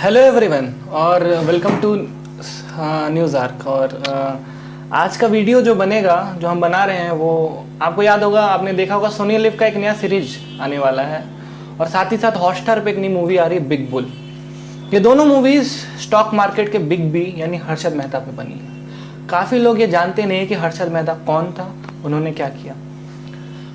Hello everyone और welcome to news arc. और आज का वीडियो जो बनेगा, जो हम बना रहे हैं, वो आपको याद होगा, आपने देखा होगा, सोनी लिव का एक नया सीरीज आने वाला है और साथ ही साथ हॉटस्टार पे एक नई मूवी आ रही है, बिग बुल। ये दोनों मूवीज़ स्टॉक मार्केट के बिग बी यानी हर्षद मेहता पे बनी है। काफ़ी लोग ये जानते नहीं कि हर्षद मेहता कौन था, उन्होंने क्या किया।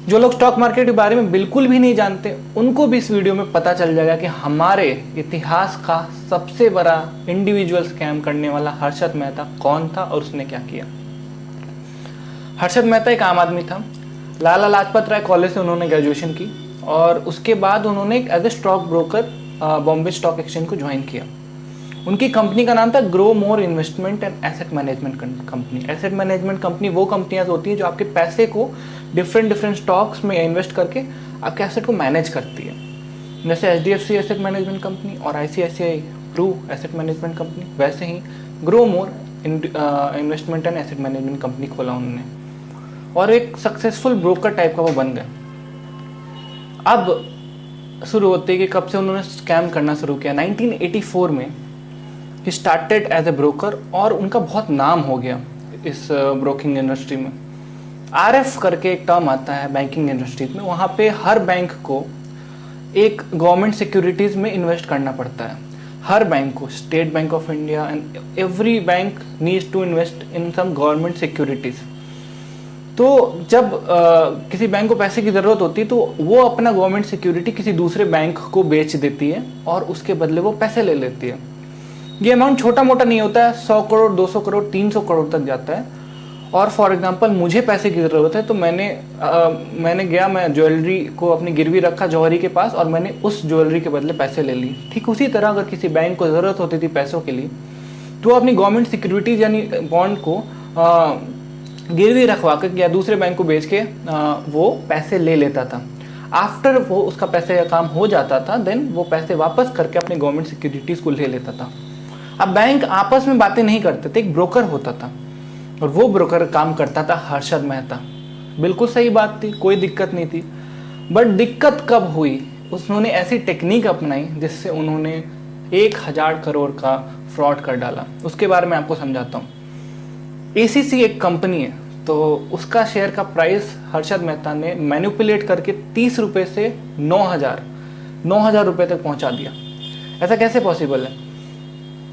जो लोग स्टॉक मार्केट के बारे में बिल्कुल भी नहीं जानते, उनको भी इस वीडियो में पता चल जाएगा कि हमारे इतिहास का सबसे बड़ा इंडिविजुअल स्कैम करने वाला हर्षद मेहता कौन था और उसने क्या किया। हर्षद मेहता एक आम आदमी था। लाला लाजपत राय कॉलेज से उन्होंने ग्रेजुएशन की और उसके बाद उन्होंने as a stock broker Bombay stock exchange को ज्वाइन किया। उनकी कंपनी का नाम था Grow More investment and asset management company. Asset management company वो कंपनियां होती हैं जो आपके पैसे को डिफरेंट स्टॉक्स में इन्वेस्ट करके आपके एसेट को मैनेज करती है, जैसे HDFC एसेट मैनेजमेंट कंपनी और ICICI Pru asset management company. वैसे ही Grow More investment and asset management company खोला उन्होंने और एक सक्सेसफुल ब्रोकर टाइप का वो बन गए। अब शुरू होते हैं कि कब से उन्होंने स्कैम करना शुरू किया। 1984 में ही स्टार्टेड एज ए ब्रोकर और उनका बहुत नाम हो गया इस ब्रोकिंग इंडस्ट्री में। RF करके एक टर्म आता है बैंकिंग इंडस्ट्रीज में, वहाँ पे हर बैंक को एक गवर्नमेंट सिक्योरिटीज़ में इन्वेस्ट करना पड़ता है। हर बैंक को, State Bank of India and every bank needs to invest in some government securities. तो जब किसी बैंक को पैसे की ज़रूरत होती है तो वो अपना गवर्नमेंट सिक्योरिटी किसी दूसरे बैंक को बेच देती है और उसके बदले वो पैसे ले लेती है। ये अमाउंट छोटा मोटा नहीं होता है, 100 करोड़ 200 करोड़ 300 करोड़ तक जाता है। और फॉर एग्जांपल मुझे पैसे की ज़रूरत है तो मैं ज्वेलरी को अपनी गिरवी रखा जौहरी के पास और मैंने उस ज्वेलरी के बदले पैसे ले ली। ठीक उसी तरह अगर किसी बैंक को ज़रूरत होती थी पैसों के लिए तो अपनी गवर्नमेंट सिक्योरिटीज यानी बॉन्ड को गिरवी रखवा कर या दूसरे बैंक को बेच के वो पैसे ले लेता था। आफ्टर वो उसका पैसे का काम हो जाता था देन वो पैसे वापस करके अपने गवर्नमेंट सिक्योरिटीज़ को ले लेता था। अब बैंक आपस में बातें नहीं करते थे, एक ब्रोकर होता था और वो ब्रोकर काम करता था हर्षद मेहता। बिल्कुल सही बात थी, कोई दिक्कत नहीं थी। बट दिक्कत कब हुई, उन्होंने ऐसी टेक्निक अपनाई जिससे उन्होंने 1000 करोड़ का फ्रॉड कर डाला। उसके बारे में आपको समझाता हूँ। ACC एक कंपनी है, तो उसका शेयर का प्राइस हर्षद मेहता ने मैनिपुलेट करके 30 रुपये से 9000 रुपये तक पहुँचा दिया। ऐसा कैसे पॉसिबल है?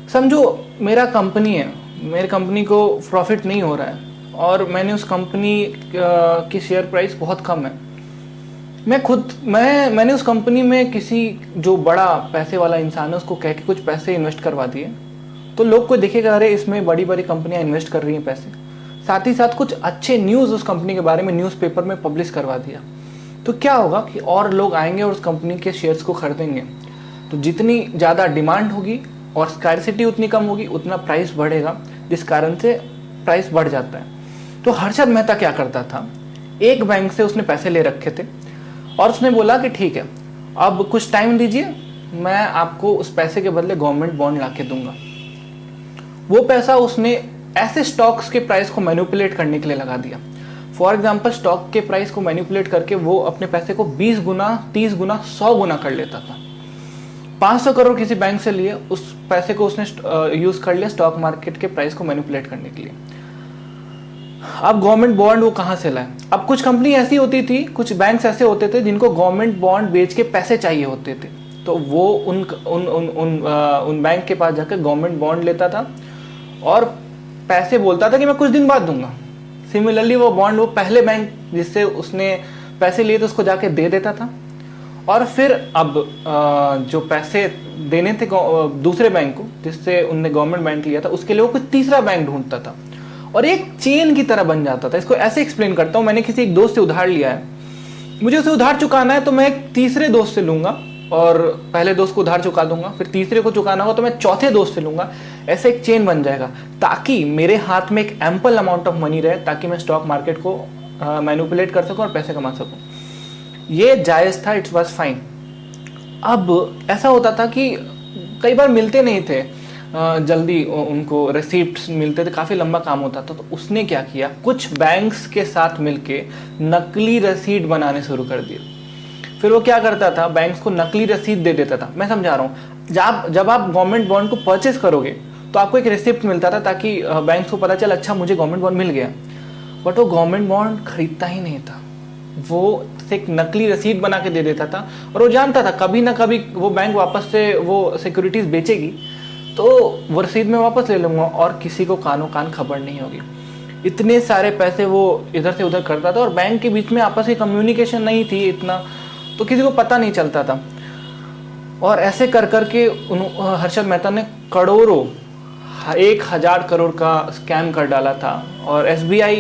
समझो मेरा कंपनी है, मेरी कंपनी को प्रॉफिट नहीं हो रहा है और मैंने उस कंपनी की शेयर प्राइस बहुत कम है। मैंने उस कंपनी में किसी जो बड़ा पैसे वाला इंसान है उसको कह के कुछ पैसे इन्वेस्ट करवा दिए, तो लोग को देखेगा अरे इसमें बड़ी बड़ी कंपनियां इन्वेस्ट कर रही हैं पैसे। साथ ही साथ कुछ अच्छे न्यूज़ उस कंपनी के बारे में न्यूज़पेपर में पब्लिश करवा दिया, तो क्या होगा कि और लोग आएंगे और उस कंपनी के शेयर्स को खरीदेंगे। तो जितनी ज़्यादा डिमांड होगी और स्कैरसिटी उतनी कम होगी, उतना प्राइस बढ़ेगा, जिस कारण से प्राइस बढ़ जाता है। तो हर्षद मेहता क्या करता था, एक बैंक से उसने पैसे ले रखे थे और उसने बोला कि ठीक है अब कुछ टाइम दीजिए, मैं आपको उस पैसे के बदले गवर्नमेंट बॉन्ड ला के दूंगा। वो पैसा उसने ऐसे स्टॉक्स के प्राइस को मैनिपुलेट करने के लिए लगा दिया। फॉर एग्जाम्पल स्टॉक के प्राइस को मैनिपुलेट करके वो अपने पैसे को 20 गुना 30 गुना 100 गुना कर लेता था। 500 करोड़ किसी बैंक से लिए, उस पैसे को उसने यूज कर लिया स्टॉक मार्केट के प्राइस को मैनिपुलेट करने के लिए। अब गवर्नमेंट बॉन्ड वो कहां से लाए? अब कुछ कंपनी ऐसी होती थी, कुछ बैंक्स ऐसे होते थे जिनको गवर्नमेंट बॉन्ड बेच के पैसे चाहिए होते थे, तो वो उन बैंक के पास जाकर गवर्नमेंट बॉन्ड लेता था और पैसे बोलता था कि मैं कुछ दिन बाद दूंगा। सिमिलरली वो बॉन्ड वो पहले बैंक जिससे उसने पैसे लिए थे उसको जाके दे देता था और फिर अब जो पैसे देने थे दूसरे बैंक को जिससे उनने गवर्नमेंट बैंक लिया था, उसके लिए वो कोई तीसरा बैंक ढूंढता था और एक चेन की तरह बन जाता था। इसको ऐसे एक्सप्लेन करता हूँ, मैंने किसी एक दोस्त से उधार लिया है, मुझे उसे उधार चुकाना है तो मैं एक तीसरे दोस्त से लूंगा और पहले दोस्त को उधार चुका दूंगा, फिर तीसरे को चुकाना होगा तो मैं चौथे दोस्त से लूंगा। ऐसे एक चेन बन जाएगा ताकि मेरे हाथ में एक एम्पल अमाउंट ऑफ मनी रहे, ताकि मैं स्टॉक मार्केट को मैनिपुलेट कर सकूं और पैसे कमा सकूं। ये जायज़ था, इट्स वाज फाइन। अब ऐसा होता था कि कई बार मिलते नहीं थे जल्दी, उनको रिसीप्ट्स मिलते थे, काफ़ी लंबा काम होता था। तो उसने क्या किया, कुछ बैंक्स के साथ मिलके नकली रसीद बनाने शुरू कर दिए। फिर वो क्या करता था, बैंक्स को नकली रसीद दे देता था। मैं समझा रहा हूँ, जब आप गवर्नमेंट बॉन्ड को परचेज करोगे तो आपको एक रिसिप्ट मिलता था, ताकि बैंक को पता चल अच्छा मुझे गवर्नमेंट बॉन्ड मिल गया। बट वो गवर्नमेंट बॉन्ड खरीदता ही नहीं था, वो एक नकली रसीद बना के दे देता था, और वो जानता था कभी ना कभी वो बैंक वापस से वो सिक्योरिटीज बेचेगी, तो वो रसीद में वापस ले लूँगा और किसी को कानो कान खबर नहीं होगी। इतने सारे पैसे वो इधर से उधर करता था, और बैंक के बीच में आपस की कम्युनिकेशन नहीं थी इतना, तो किसी को पता नहीं चलता था। और ऐसे कर करके हर्षद मेहता ने करोड़ों 1000 करोड़ का स्कैम कर डाला था, और SBI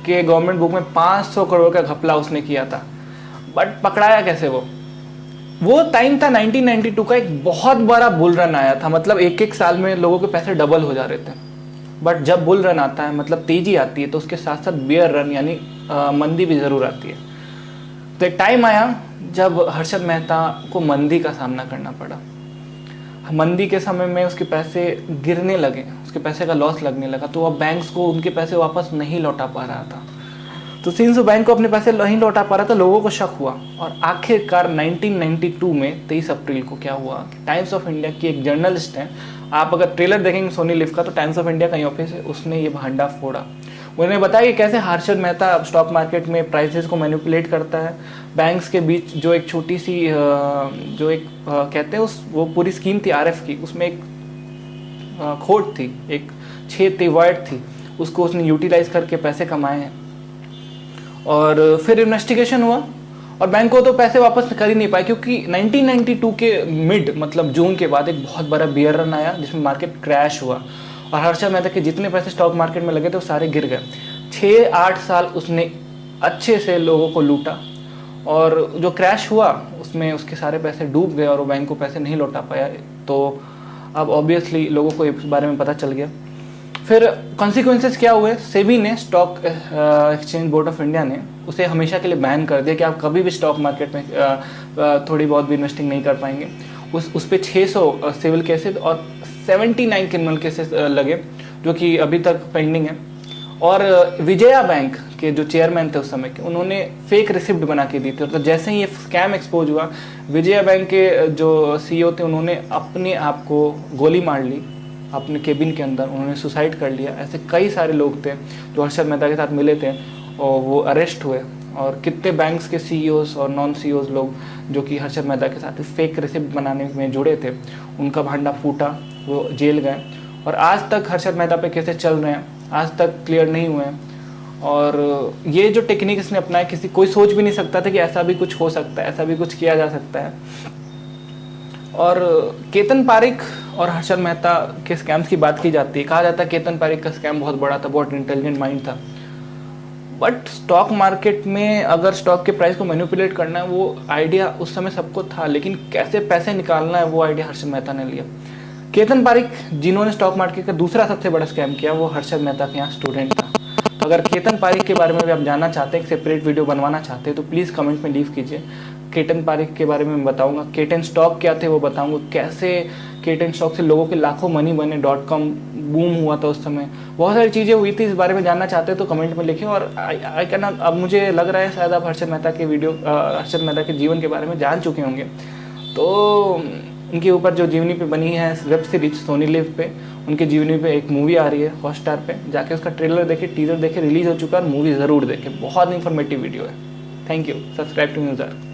के गवर्नमेंट बुक में 500 करोड़ का घपला उसने किया था। बट पकड़ाया कैसे? वो टाइम था 1992 का, एक बहुत बड़ा बुल रन आया था, मतलब एक एक साल में लोगों के पैसे डबल हो जा रहे थे। बट जब बुल रन आता है, मतलब तेजी आती है, तो उसके साथ साथ बियर रन यानी मंदी भी ज़रूर आती है। तो एक टाइम आया जब हर्षद मेहता को मंदी का सामना करना पड़ा। मंदी के समय में उसके पैसे गिरने लगे, उसके पैसे का लॉस लगने लगा, तो अब बैंक्स को उनके पैसे वापस नहीं लौटा पा रहा था। तो सिंस वो बैंक को अपने पैसे नहीं लौटा पा रहा था, लोगों को शक हुआ, और आखिरकार 1992 में 23 अप्रैल को क्या हुआ, टाइम्स ऑफ इंडिया की एक जर्नलिस्ट है, आप अगर ट्रेलर देखेंगे सोनी लिव का, तो टाइम्स ऑफ इंडिया का ही ऑफिस है, उसने ये भांडा फोड़ा। उन्होंने बताया कि कैसे हर्षद मेहता स्टॉक मार्केट में प्राइसेस को मैनिपुलेट करता है, बैंक्स के बीच जो एक छोटी सी जो एक कहते हैं वो पूरी स्कीम थी RF की, उसमें एक खोट थी, एक छेद थी, वाइट थी, उसको उसने यूटिलाइज करके पैसे कमाए हैं। और फिर इन्वेस्टिगेशन हुआ, और बैंक को तो पैसे वापस कर ही नहीं पाए, क्योंकि 1992 के मिड मतलब जून के बाद एक बहुत बड़ा बियर रन आया जिसमें मार्केट क्रैश हुआ, और हर्षद मेहता के जितने पैसे स्टॉक मार्केट में लगे थे वो सारे गिर गए। 6-8 साल उसने अच्छे से लोगों को लूटा, और जो क्रैश हुआ उसमें उसके सारे पैसे डूब गए, और वो बैंक को पैसे नहीं लौटा पाया। तो अब ऑब्वियसली लोगों को इस बारे में पता चल गया। फिर कॉन्सिक्वेंसेस क्या हुए? सेबी ने, stock exchange board of India ने उसे हमेशा के लिए बैन कर दिया कि आप कभी भी स्टॉक मार्केट में थोड़ी बहुत भी इन्वेस्टिंग नहीं कर पाएंगे। उस पे 600 सिविल केसेस और 79 क्रिमिनल केसेस लगे, जो कि अभी तक पेंडिंग है। और विजया बैंक के जो चेयरमैन थे उस समय के, उन्होंने फेक रिसिप्ट बना के दी थी। तो जैसे ही ये स्कैम एक्सपोज हुआ, विजया बैंक के जो CEO थे उन्होंने अपने आप को गोली मार ली अपने केबिन के अंदर, उन्होंने सुसाइड कर लिया। ऐसे कई सारे लोग थे जो हर्षद मेहता के साथ मिले थे, और वो अरेस्ट हुए। और कितने बैंक्स के CEOs और नॉन CEOs लोग जो कि हर्षद मेहता के साथ फेक रिसिप्ट बनाने में जुड़े थे, उनका भांडा फूटा, वो जेल गए। और आज तक हर्षद मेहता पे केसेस चल रहे हैं, आज तक क्लियर नहीं हुए हैं। और ये जो टेक्निक इसने अपनाया, कोई सोच भी नहीं सकता था कि ऐसा भी कुछ हो सकता है, ऐसा भी कुछ किया जा सकता है। और केतन पारेख और हर्षद मेहता के स्कैम्स की बात की जाती है, कहा जाता है केतन पारेख का स्कैम बहुत बड़ा था, बहुत इंटेलिजेंट माइंड था। बट स्टॉक मार्केट में अगर स्टॉक के प्राइस को मैनिपुलेट करना है, वो आइडिया उस समय सबको था, लेकिन कैसे पैसे निकालना है वो आइडिया हर्षद मेहता ने लिया। केतन पारेख जिन्होंने स्टॉक मार्केट का दूसरा सबसे बड़ा स्कैम किया, वो हर्षद मेहता के यहाँ स्टूडेंट था। तो अगर केतन पारेख के बारे में भी आप जानना चाहते हैं, एक सेपरेट वीडियो बनवाना चाहते हैं, तो प्लीज़ कमेंट में लीव कीजिए। केतन पारेख के बारे में मैं बताऊंगा, केतन स्टॉक क्या थे वो बताऊंगा, कैसे केतन स्टॉक से लोगों के लाखों मनी बने, .com बूम हुआ था उस समय, बहुत सारी चीज़ें हुई थी। इस बारे में जानना चाहते हैं तो कमेंट में लिखें। और आई कैन, अब मुझे लग रहा है शायद आप हर्षद मेहता के जीवन के बारे में जान चुके होंगे। तो उनके ऊपर जो जीवनी पे बनी है वेब सीरीज सोनी लिव पे, उनके जीवनी पे एक मूवी आ रही है हॉटस्टार पे, जाके उसका ट्रेलर देखे, टीजर देखे, रिलीज हो चुका है, और मूवी ज़रूर देखें, बहुत इंफॉर्मेटिव वीडियो है। Thank you. Subscribe to न्यूज़र।